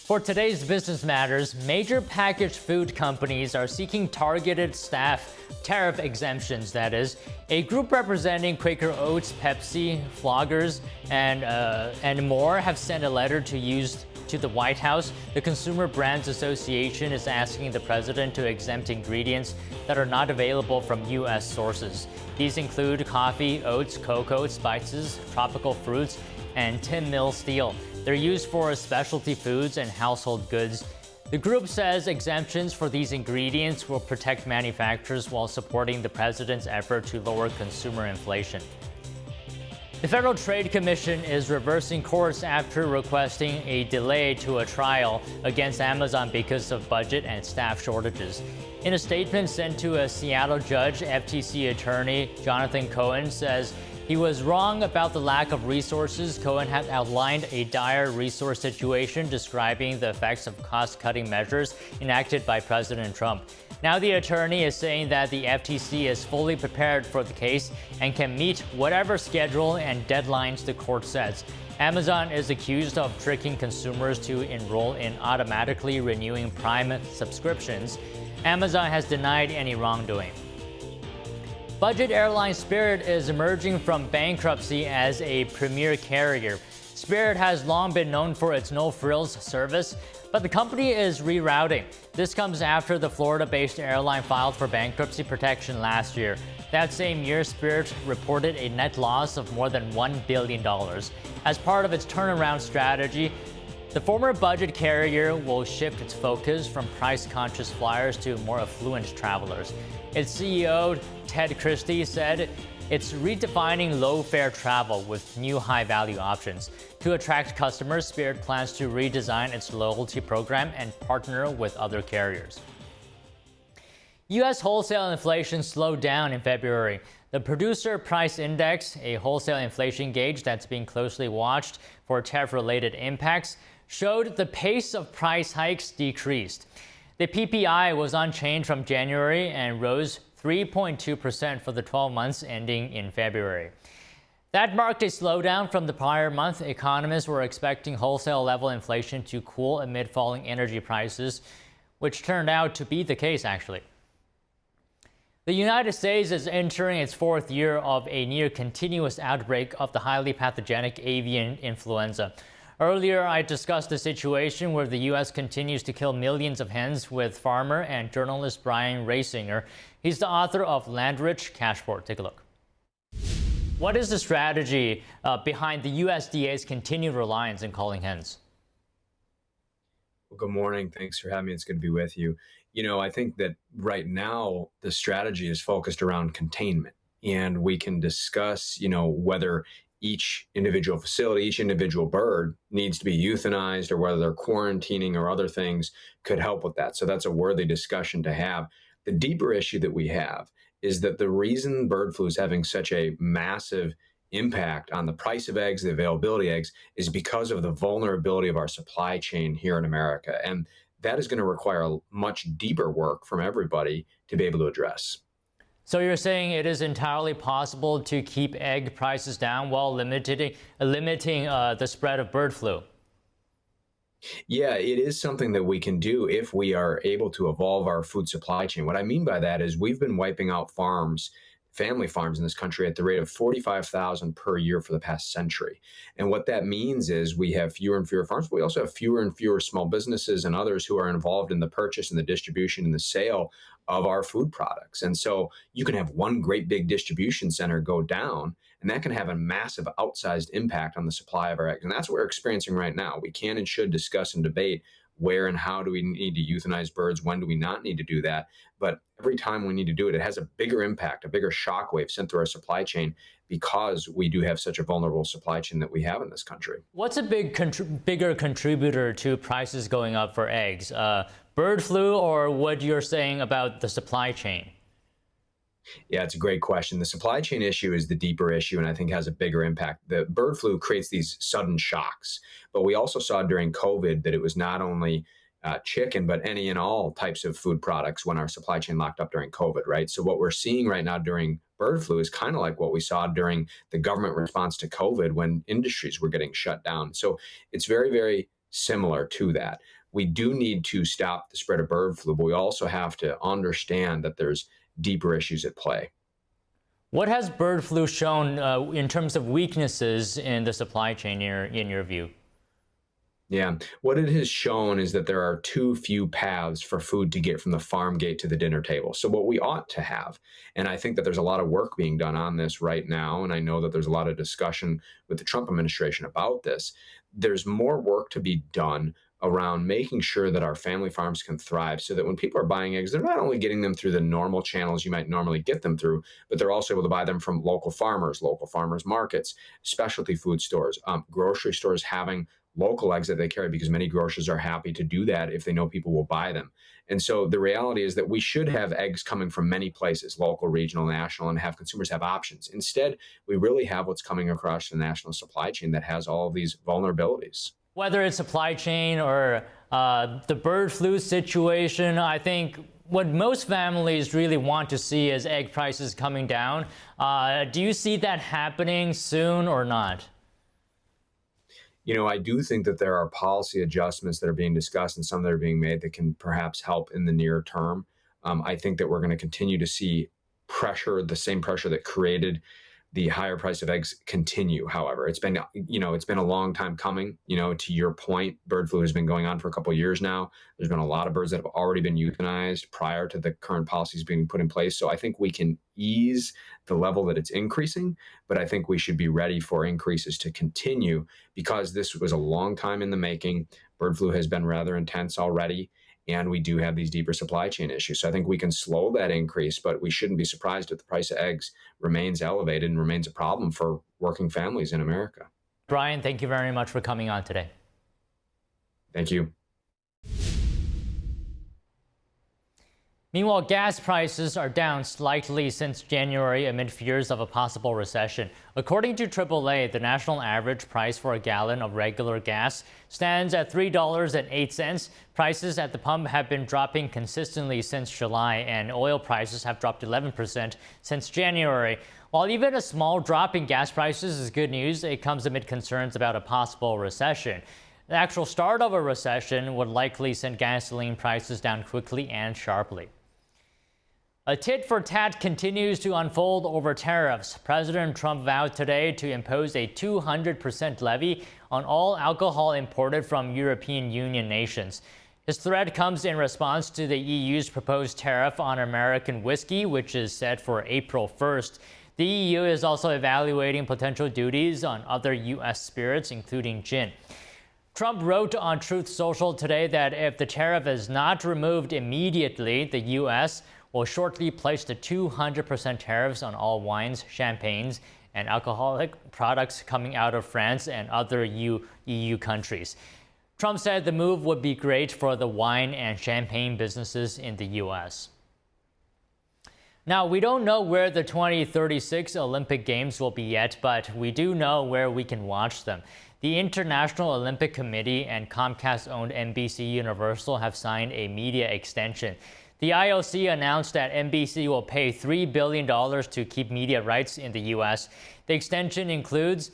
For today's business matters, major packaged food companies are seeking targeted staff tariff exemptions, that is. A group representing Quaker Oats, Pepsi, Floggers, and more have sent a letter to the White House. The Consumer Brands Association is asking the president to exempt ingredients that are not available from U.S. sources. These include coffee, oats, cocoa, spices, tropical fruits, and tin mill steel. They're used for specialty foods and household goods. The group says exemptions for these ingredients will protect manufacturers while supporting the president's effort to lower consumer inflation. The Federal Trade Commission is reversing course after requesting a delay to a trial against Amazon because of budget and staff shortages. In a statement sent to a Seattle judge, FTC attorney Jonathan Cohen says he was wrong about the lack of resources. Cohen had outlined a dire resource situation, describing the effects of cost-cutting measures enacted by President Trump. Now the attorney is saying that the FTC is fully prepared for the case and can meet whatever schedule and deadlines the court sets. Amazon is accused of tricking consumers to enroll in automatically renewing Prime subscriptions. Amazon has denied any wrongdoing. Budget airline Spirit is emerging from bankruptcy as a premier carrier. Spirit has long been known for its no-frills service, but the company is rerouting. This comes after the Florida-based airline filed for bankruptcy protection last year. That same year, Spirit reported a net loss of more than $1 billion. As part of its turnaround strategy, the former budget carrier will shift its focus from price-conscious flyers to more affluent travelers. Its CEO, Ted Christie, said it's redefining low-fare travel with new high-value options. To attract customers, Spirit plans to redesign its loyalty program and partner with other carriers. U.S. wholesale inflation slowed down in February. The Producer Price Index, a wholesale inflation gauge that's being closely watched for tariff-related impacts, showed the pace of price hikes decreased. The PPI was unchanged from January and rose 3.2% for the 12 months ending in February. That marked a slowdown from the prior month. Economists were expecting wholesale-level inflation to cool amid falling energy prices, which turned out to be the case, actually. The United States is entering its fourth year of a near-continuous outbreak of the highly pathogenic avian influenza. Earlier, I discussed the situation where the U.S. continues to kill millions of hens with farmer and journalist Brian Rasinger. He's the author of Land-Rich, Cash-Poor. Take a look. What is the strategy behind the USDA's continued reliance in culling hens? Well, good morning. Thanks for having me. It's good to be with you. I think that right now the strategy is focused around containment, and we can discuss, whether each individual facility, each individual bird needs to be euthanized, or whether they're quarantining or other things could help with that. So that's a worthy discussion to have. The deeper issue that we have is that the reason bird flu is having such a massive impact on the price of eggs, the availability of eggs, is because of the vulnerability of our supply chain here in America. And that is going to require much deeper work from everybody to be able to address. So you're saying it is entirely possible to keep egg prices down while limiting the spread of bird flu? Yeah, it is something that we can do if we are able to evolve our food supply chain. What I mean by that is we've been wiping out family farms in this country at the rate of 45,000 per year for the past century. And what that means is we have fewer and fewer farms, but we also have fewer and fewer small businesses and others who are involved in the purchase and the distribution and the sale of our food products. And so you can have one great big distribution center go down, and that can have a massive outsized impact on the supply of our eggs. And that's what we're experiencing right now. We can and should discuss and debate where and how do we need to euthanize birds, when do we not need to do that. But every time we need to do it, it has a bigger impact, a bigger shockwave sent through our supply chain, because we do have such a vulnerable supply chain that we have in this country. What's a bigger contributor to prices going up for eggs? Bird flu, or what you're saying about the supply chain? Yeah, it's a great question. The supply chain issue is the deeper issue, and I think has a bigger impact. The bird flu creates these sudden shocks, but we also saw during COVID that it was not only chicken, but any and all types of food products when our supply chain locked up during COVID, right? So what we're seeing right now during bird flu is kind of like what we saw during the government response to COVID when industries were getting shut down. So it's very, very similar to that. We do need to stop the spread of bird flu, but we also have to understand that there's deeper issues at play. What has bird flu shown in terms of weaknesses in the supply chain in your view? Yeah, what it has shown is that there are too few paths for food to get from the farm gate to the dinner table. So what we ought to have, and I think that there's a lot of work being done on this right now, and I know that there's a lot of discussion with the Trump administration about this. There's more work to be done around making sure that our family farms can thrive so that when people are buying eggs, they're not only getting them through the normal channels you might normally get them through, but they're also able to buy them from local farmers markets, specialty food stores, grocery stores having local eggs that they carry, because many grocers are happy to do that if they know people will buy them. And so the reality is that we should have eggs coming from many places, local, regional, national, and have consumers have options. Instead, we really have what's coming across the national supply chain that has all of these vulnerabilities. Whether it's supply chain or the bird flu situation, I think what most families really want to see is egg prices coming down. Do you see that happening soon or not? I do think that there are policy adjustments that are being discussed and some that are being made that can perhaps help in the near term. I think that we're going to continue to see pressure, the same pressure that created the higher price of eggs, continue. However, it's been a long time coming. To your point, bird flu has been going on for a couple of years now. There's been a lot of birds that have already been euthanized prior to the current policies being put in place. So I think we can ease the level that it's increasing, but I think we should be ready for increases to continue because this was a long time in the making. Bird flu has been rather intense already, and we do have these deeper supply chain issues. So I think we can slow that increase, but we shouldn't be surprised if the price of eggs remains elevated and remains a problem for working families in America. Brian, thank you very much for coming on today. Thank you. Meanwhile, gas prices are down slightly since January amid fears of a possible recession. According to AAA, the national average price for a gallon of regular gas stands at $3.08. Prices at the pump have been dropping consistently since July, and oil prices have dropped 11% since January. While even a small drop in gas prices is good news, it comes amid concerns about a possible recession. The actual start of a recession would likely send gasoline prices down quickly and sharply. A tit-for-tat continues to unfold over tariffs. President Trump vowed today to impose a 200% levy on all alcohol imported from European Union nations. His threat comes in response to the EU's proposed tariff on American whiskey, which is set for April 1st. The EU is also evaluating potential duties on other U.S. spirits, including gin. Trump wrote on Truth Social today that if the tariff is not removed immediately, the U.S. will shortly place the 200% tariffs on all wines, champagnes, and alcoholic products coming out of France and other EU countries. Trump said the move would be great for the wine and champagne businesses in the U.S. Now, we don't know where the 2036 Olympic Games will be yet, but we do know where we can watch them. The International Olympic Committee and Comcast-owned NBC Universal have signed a media extension. The IOC announced that NBC will pay $3 billion to keep media rights in the U.S. The extension includes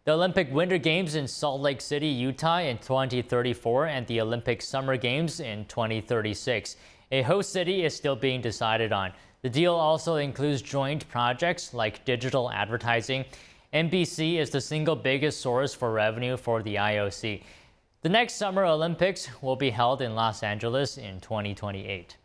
the Olympic Winter Games in Salt Lake City, Utah in 2034 and the Olympic Summer Games in 2036. A host city is still being decided on. The deal also includes joint projects like digital advertising. NBC is the single biggest source for revenue for the IOC. The next Summer Olympics will be held in Los Angeles in 2028.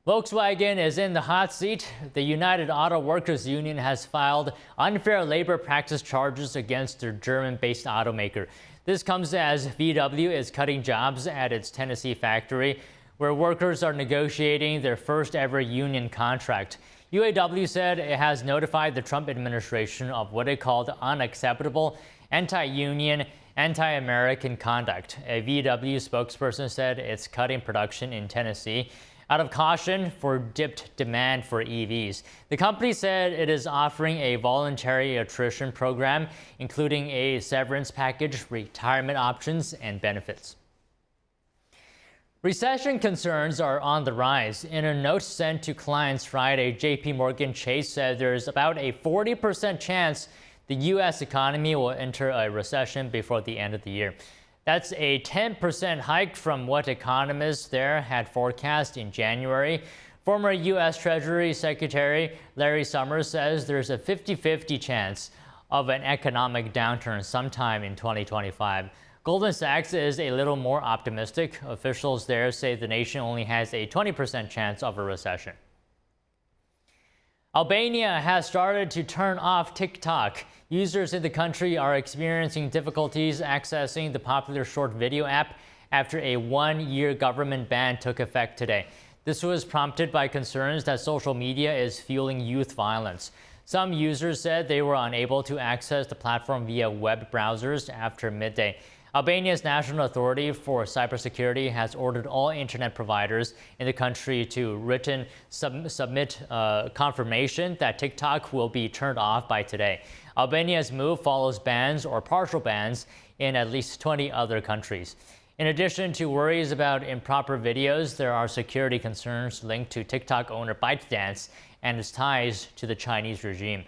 Volkswagen is in the hot seat. The United Auto Workers Union has filed unfair labor practice charges against their German-based automaker. This comes as VW is cutting jobs at its Tennessee factory, where workers are negotiating their first ever union contract. UAW said it has notified the Trump administration of what it called unacceptable anti-union, anti-American conduct. A VW spokesperson said it's cutting production in Tennessee out of caution for dipped demand for EVs. The company said it is offering a voluntary attrition program, including a severance package, retirement options, and benefits. Recession concerns are on the rise. In a note sent to clients Friday, JP Morgan Chase said there's about a 40% chance the U.S. economy will enter a recession before the end of the year. That's a 10% hike from what economists there had forecast in January. Former U.S. Treasury Secretary Larry Summers says there's a 50-50 chance of an economic downturn sometime in 2025. Goldman Sachs is a little more optimistic. Officials there say the nation only has a 20% chance of a recession. Albania has started to turn off TikTok. Users in the country are experiencing difficulties accessing the popular short video app after a one-year government ban took effect today. This was prompted by concerns that social media is fueling youth violence. Some users said they were unable to access the platform via web browsers after midday. Albania's National Authority for Cybersecurity has ordered all internet providers in the country to written submit confirmation that TikTok will be turned off by today. Albania's move follows bans or partial bans in at least 20 other countries. In addition to worries about improper videos, there are security concerns linked to TikTok owner ByteDance and its ties to the Chinese regime.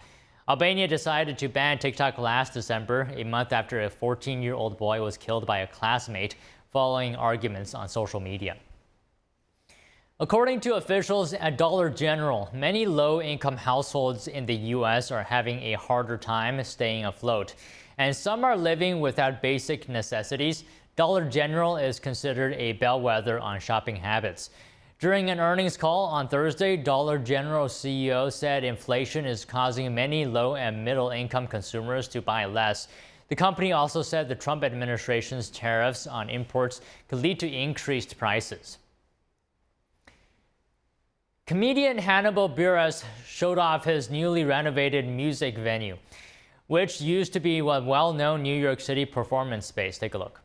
Albania decided to ban TikTok last December, a month after a 14-year-old boy was killed by a classmate following arguments on social media. According to officials at Dollar General, many low-income households in the U.S. are having a harder time staying afloat, and some are living without basic necessities. Dollar General is considered a bellwether on shopping habits. During an earnings call on Thursday, Dollar General CEO said inflation is causing many low and middle-income consumers to buy less. The company also said the Trump administration's tariffs on imports could lead to increased prices. Comedian Hannibal Buress showed off his newly renovated music venue, which used to be a well-known New York City performance space. Take a look.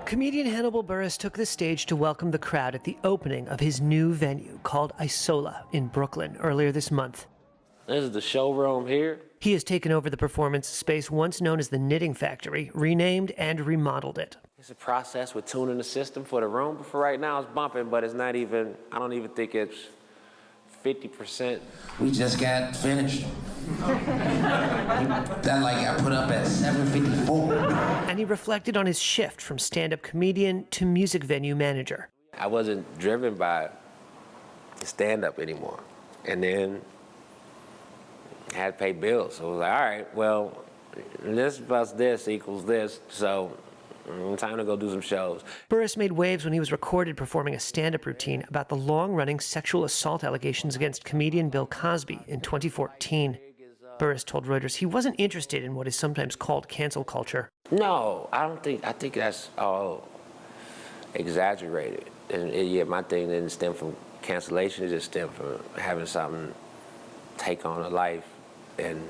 Comedian Hannibal Buress took the stage to welcome the crowd at the opening of his new venue called Isola in Brooklyn earlier this month. This is the showroom here. He has taken over the performance space once known as the Knitting Factory, renamed and remodeled it. It's a process with tuning the system for the room, but for right now it's bumping, but it's not even, I don't even think it's 50%. We just got finished. That got put up at 7:54. And he reflected on his shift from stand-up comedian to music venue manager. I wasn't driven by stand-up anymore. And then I had to pay bills. So I was like, all right, well, this plus this equals this, so time to go do some shows. Buress made waves when he was recorded performing a stand-up routine about the long-running sexual assault allegations against comedian Bill Cosby in 2014. Buress told Reuters he wasn't interested in what is sometimes called cancel culture. No, I think that's all exaggerated. And yeah, my thing didn't stem from cancellation, it just stemmed from having something take on a life and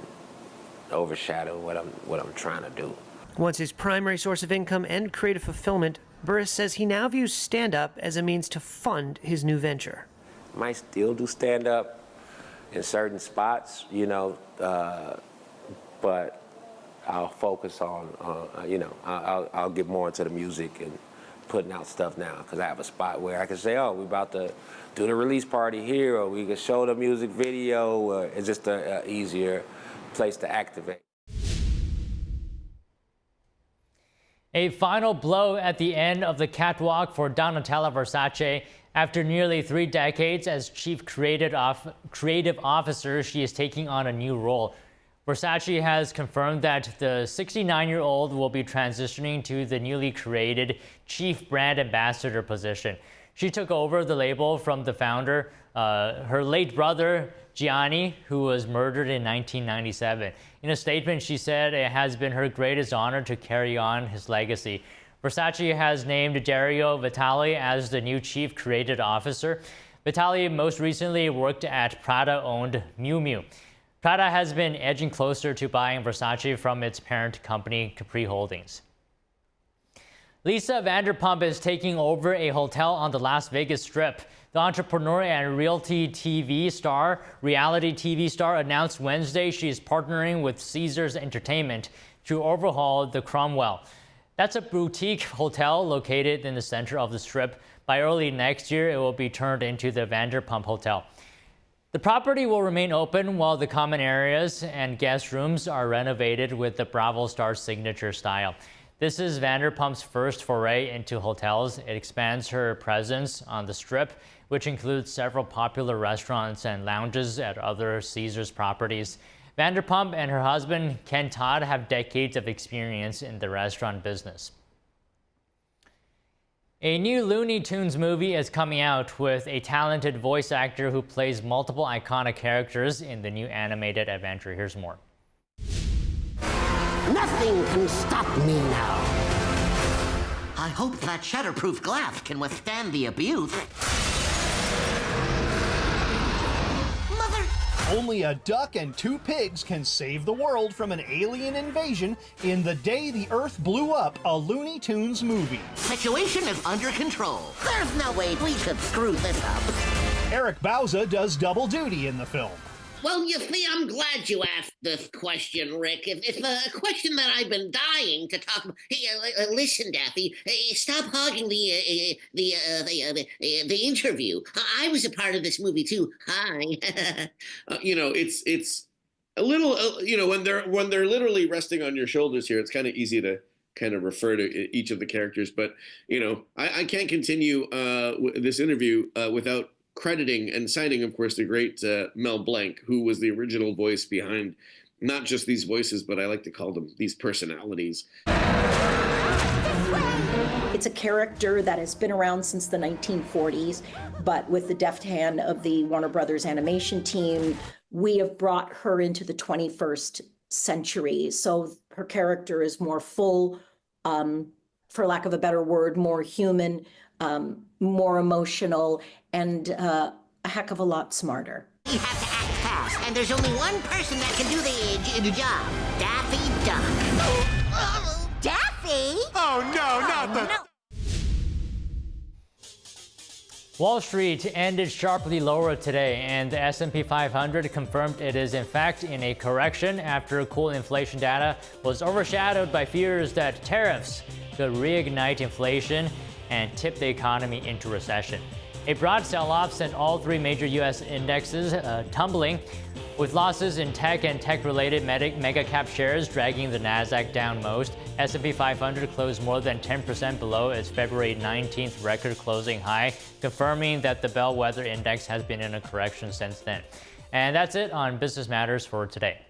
overshadow what I'm trying to do. Once his primary source of income and creative fulfillment, Buress says he now views stand-up as a means to fund his new venture. Might still do stand-up in certain spots, but I'll focus on, I'll get more into the music and putting out stuff now, because I have a spot where I can say, oh, we're about to do the release party here, or we can show the music video. It's just an easier place to activate. A final blow at the end of the catwalk for Donatella Versace. After nearly 3 decades as chief creative officer, she is taking on a new role. Versace has confirmed that the 69-year-old will be transitioning to the newly created chief brand ambassador position. She took over the label from the founder, her late brother, Gianni, who was murdered in 1997. In a statement, she said it has been her greatest honor to carry on his legacy. Versace has named Dario Vitali as the new chief creative officer. Vitali most recently worked at Prada-owned Miu Miu. Prada has been edging closer to buying Versace from its parent company, Capri Holdings. Lisa Vanderpump is taking over a hotel on the Las Vegas Strip. The entrepreneur and reality TV star announced Wednesday she is partnering with Caesars Entertainment to overhaul the Cromwell. That's a boutique hotel located in the center of the Strip, By early next year, it will be turned into the Vanderpump Hotel. The property will remain open while the common areas and guest rooms are renovated with the Bravo Star's signature style. This is Vanderpump's first foray into hotels. It expands her presence on the Strip, which includes several popular restaurants and lounges at other Caesars properties. Vanderpump and her husband, Ken Todd, have decades of experience in the restaurant business. A new Looney Tunes movie is coming out with a talented voice actor who plays multiple iconic characters in the new animated adventure. Here's more. Nothing can stop me now. I hope that shatterproof glass can withstand the abuse. Mother... Only a duck and two pigs can save the world from an alien invasion in The Day the Earth Blew Up, a Looney Tunes movie. Situation is under control. There's no way we could screw this up. Eric Bauza does double duty in the film. Well, you see, I'm glad you asked this question, Rick. It's a question that I've been dying to talk about. Hey, listen, Daffy, stop hogging the interview. I was a part of this movie too. Hi. It's a little, when they're literally resting on your shoulders here, it's kind of easy to kind of refer to each of the characters. But I can't continue this interview without crediting and citing, of course, the great Mel Blanc, who was the original voice behind not just these voices, but I like to call them these personalities. It's a character that has been around since the 1940s, but with the deft hand of the Warner Brothers animation team, we have brought her into the 21st century. So her character is more full, for lack of a better word, more human, more emotional, and a heck of a lot smarter. You have to act fast, and there's only one person that can do the job. Daffy Duck. Daffy? Oh, no, not the... No. Wall Street ended sharply lower today, and the S&P 500 confirmed it is in fact in a correction after cool inflation data was overshadowed by fears that tariffs could reignite inflation and tip the economy into recession. A broad sell-off sent all three major U.S. indexes tumbling, with losses in tech and tech-related mega-cap shares dragging the Nasdaq down most. S&P 500 closed more than 10% below its February 19th record closing high, confirming that the bellwether index has been in a correction since then. And that's it on Business Matters for today.